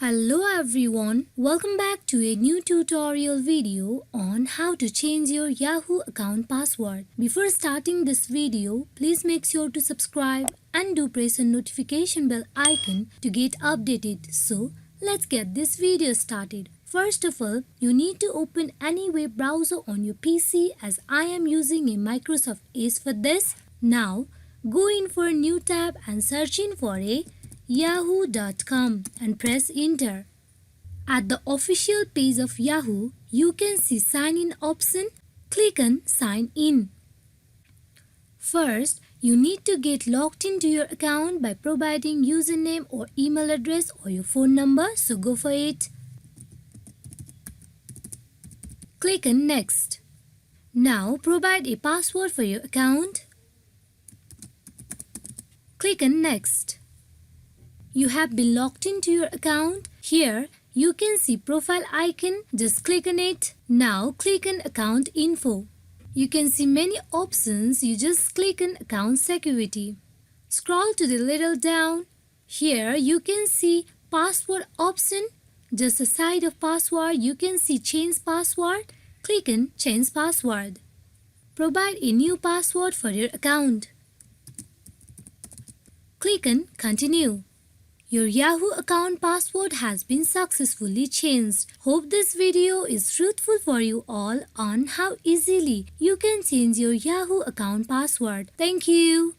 Hello everyone, welcome back to a new tutorial video on how to change your Yahoo account password. Before starting this video, please make sure to subscribe and do press the notification bell icon to get updated. So, let's get this video started. First of all, you need to open any web browser on your PC as I am using a Microsoft Edge for this. Now, go in for a new tab and search in for a yahoo.com and press enter. At the official page of Yahoo, you can see sign in option. Click on sign in. First, you need to get logged into your account by providing username or email address or your phone number, so go for it. Click on next. Now provide a password for your account. Click on next. You have been logged into your account. Here, you can see profile icon. Just click on it. Now click on account info. You can see many options. You just click on account security. Scroll to the little down. Here you can see password option. Just aside of password, you can see change password. Click on change password. Provide a new password for your account. Click on continue. Your Yahoo account password has been successfully changed. Hope this video is fruitful for you all on how easily you can change your Yahoo account password. Thank you.